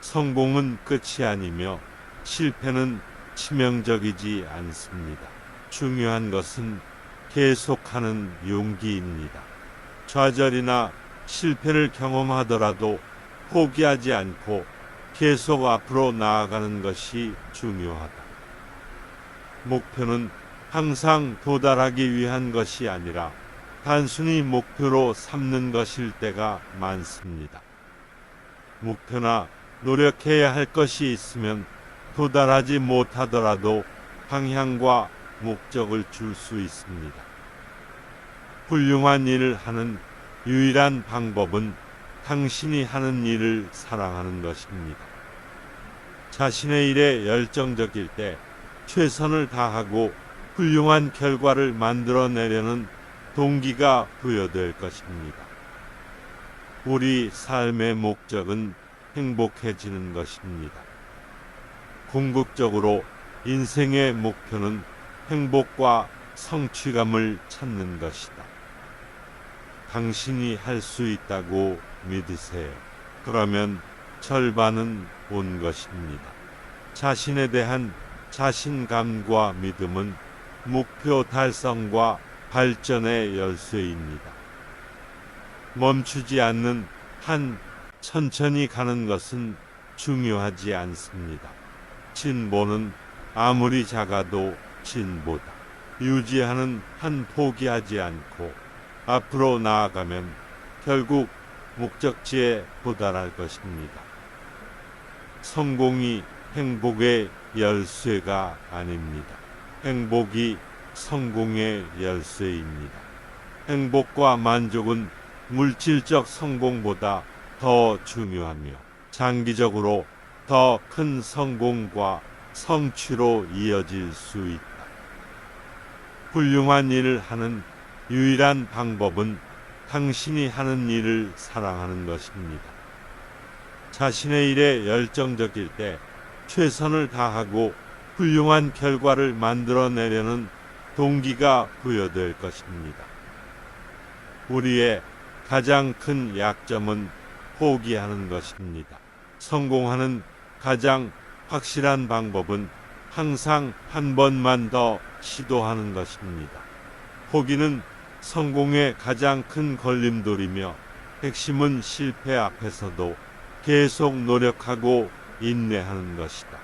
성공은 끝이 아니며 실패는 치명적이지 않습니다. 중요한 것은 계속하는 용기입니다. 좌절이나 실패를 경험하더라도 포기하지 않고 계속 앞으로 나아가는 것이 중요하다. 목표는 항상 도달하기 위한 것이 아니라 단순히 목표로 삼는 것일 때가 많습니다. 목표나 노력해야 할 것이 있으면 도달하지 못하더라도 방향과 목적을 줄 수 있습니다. 훌륭한 일을 하는 유일한 방법은 당신이 하는 일을 사랑하는 것입니다. 자신의 일에 열정적일 때 최선을 다하고 훌륭한 결과를 만들어내려는 동기가 부여될 것입니다. 우리 삶의 목적은 행복해지는 것입니다. 궁극적으로 인생의 목표는 행복과 성취감을 찾는 것이다. 당신이 할 수 있다고 믿으세요. 그러면 절반은 온 것입니다. 자신에 대한 자신감과 믿음은 목표 달성과 발전의 열쇠입니다. 멈추지 않는 천천히 가는 것은 중요하지 않습니다. 진보는 아무리 작아도 진보다. 유지하는 포기하지 않고 앞으로 나아가면 결국 목적지에 도달할 것입니다. 성공이 행복의 열쇠가 아닙니다. 행복이 성공의 열쇠입니다. 행복과 만족은 물질적 성공보다 더 중요하며 장기적으로 더 큰 성공과 성취로 이어질 수 있다. 훌륭한 일을 하는 유일한 방법은 당신이 하는 일을 사랑하는 것입니다. 자신의 일에 열정적일 때 최선을 다하고 훌륭한 결과를 만들어내려는 동기가 부여될 것입니다. 우리의 가장 큰 약점은 포기하는 것입니다. 성공하는 가장 확실한 방법은 항상 한 번만 더 시도하는 것입니다. 포기는 성공의 가장 큰 걸림돌이며 핵심은 실패 앞에서도 계속 노력하고 인내하는 것이다.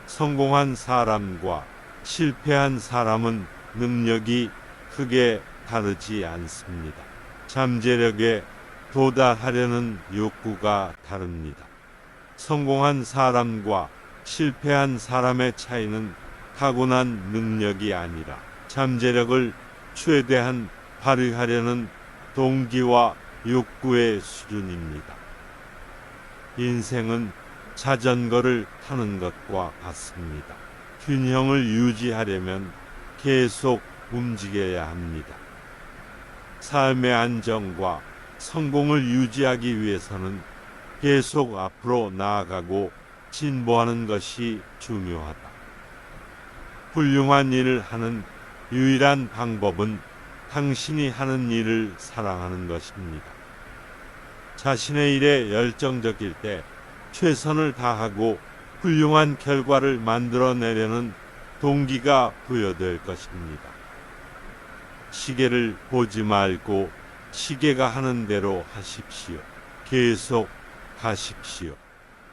성공한 사람과 실패한 사람은 능력이 크게 다르지 않습니다. 잠재력에 도달하려는 욕구가 다릅니다. 성공한 사람과 실패한 사람의 차이는 타고난 능력이 아니라 잠재력을 최대한 발휘하려는 동기와 욕구의 수준입니다. 인생은 자전거를 타는 것과 같습니다. 균형을 유지하려면 계속 움직여야 합니다. 삶의 안정과 성공을 유지하기 위해서는 계속 앞으로 나아가고 진보하는 것이 중요하다. 훌륭한 일을 하는 유일한 방법은 당신이 하는 일을 사랑하는 것입니다. 자신의 일에 열정적일 때 최선을 다하고 훌륭한 결과를 만들어내려는 동기가 부여될 것입니다. 시계를 보지 말고 시계가 하는 대로 하십시오. 계속 가십시오.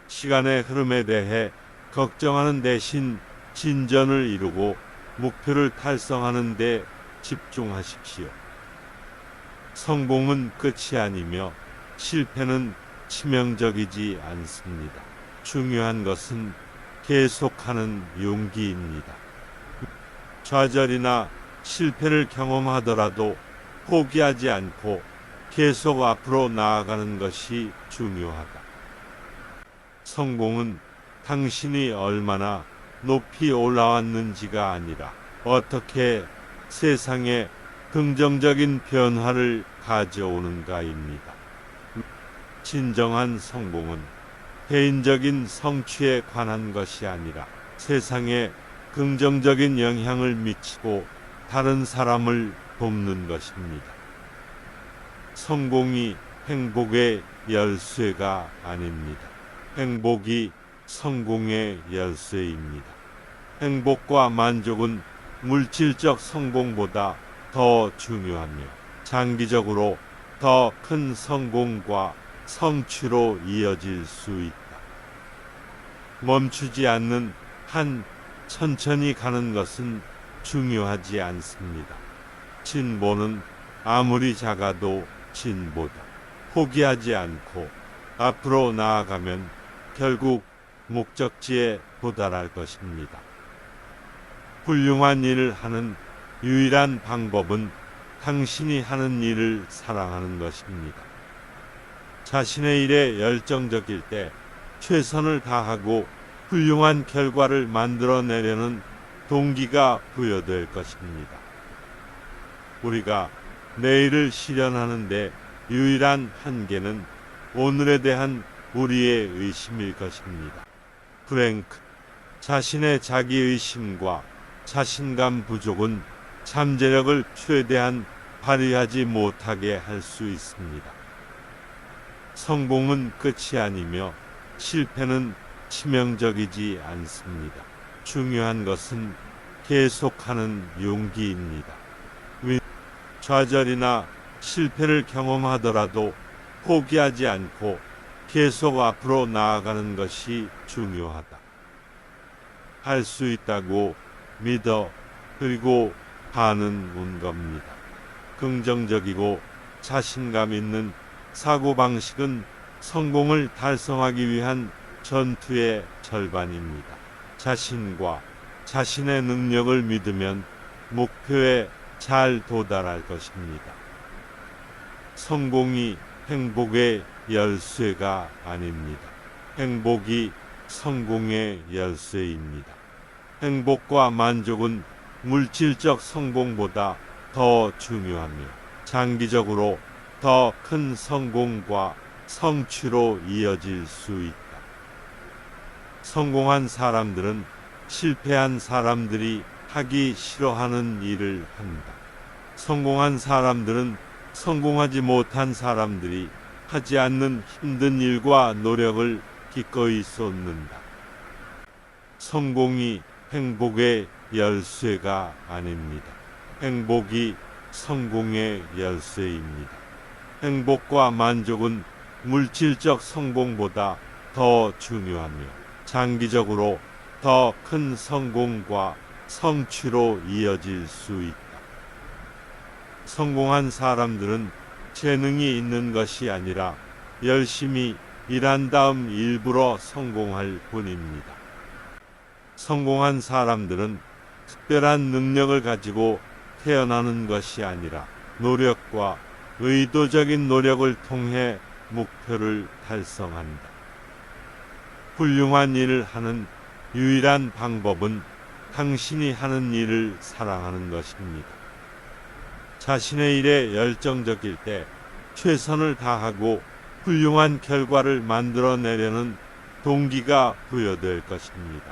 시간의 흐름에 대해 걱정하는 대신 진전을 이루고 목표를 달성하는 데 집중하십시오. 성공은 끝이 아니며 실패는 치명적이지 않습니다. 중요한 것은 계속하는 용기입니다. 좌절이나 실패를 경험하더라도 포기하지 않고 계속 앞으로 나아가는 것이 중요하다. 성공은 당신이 얼마나 높이 올라왔는지가 아니라 어떻게 세상에 긍정적인 변화를 가져오는가입니다. 진정한 성공은 개인적인 성취에 관한 것이 아니라 세상에 긍정적인 영향을 미치고 다른 사람을 돕는 것입니다. 성공이 행복의 열쇠가 아닙니다. 행복이 성공의 열쇠입니다. 행복과 만족은 물질적 성공보다 더 중요하며 장기적으로 더 큰 성공과 성취로 이어질 수 있다. 멈추지 않는 한 천천히 가는 것은 중요하지 않습니다. 진보는 아무리 작아도 진보다. 포기하지 않고 앞으로 나아가면 결국 목적지에 도달할 것입니다. 훌륭한 일을 하는 유일한 방법은 당신이 하는 일을 사랑하는 것입니다. 자신의 일에 열정적일 때 최선을 다하고 훌륭한 결과를 만들어내려는 동기가 부여될 것입니다. 우리가 내일을 실현하는데 유일한 한계는 오늘에 대한 우리의 의심일 것입니다. 프랭크, 자신의 자기의심과 자신감 부족은 잠재력을 최대한 발휘하지 못하게 할 수 있습니다. 성공은 끝이 아니며 실패는 치명적이지 않습니다. 중요한 것은 계속하는 용기입니다. 좌절이나 실패를 경험하더라도 포기하지 않고 계속 앞으로 나아가는 것이 중요하다. 할 수 있다고 믿어 그리고 하는 겁니다. 긍정적이고 자신감 있는 사고방식은 성공을 달성하기 위한 전투의 절반입니다. 자신과 자신의 능력을 믿으면 목표에 잘 도달할 것입니다. 성공이 행복의 열쇠가 아닙니다. 행복이 성공의 열쇠입니다. 행복과 만족은 물질적 성공보다 더 중요하며 장기적으로 더 큰 성공과 성취로 이어질 수 있다. 성공한 사람들은 실패한 사람들이 하기 싫어하는 일을 한다. 성공한 사람들은 성공하지 못한 사람들이 하지 않는 힘든 일과 노력을 기꺼이 쏟는다. 성공이 행복의 열쇠가 아닙니다. 행복이 성공의 열쇠입니다. 행복과 만족은 물질적 성공보다 더 중요하며 장기적으로 더 큰 성공과 성취로 이어질 수 있다. 성공한 사람들은 재능이 있는 것이 아니라 열심히 일한 다음 일부러 성공할 뿐입니다. 성공한 사람들은 특별한 능력을 가지고 태어나는 것이 아니라 노력과 의도적인 노력을 통해 목표를 달성한다. 훌륭한 일을 하는 유일한 방법은 당신이 하는 일을 사랑하는 것입니다. 자신의 일에 열정적일 때 최선을 다하고 훌륭한 결과를 만들어내려는 동기가 부여될 것입니다.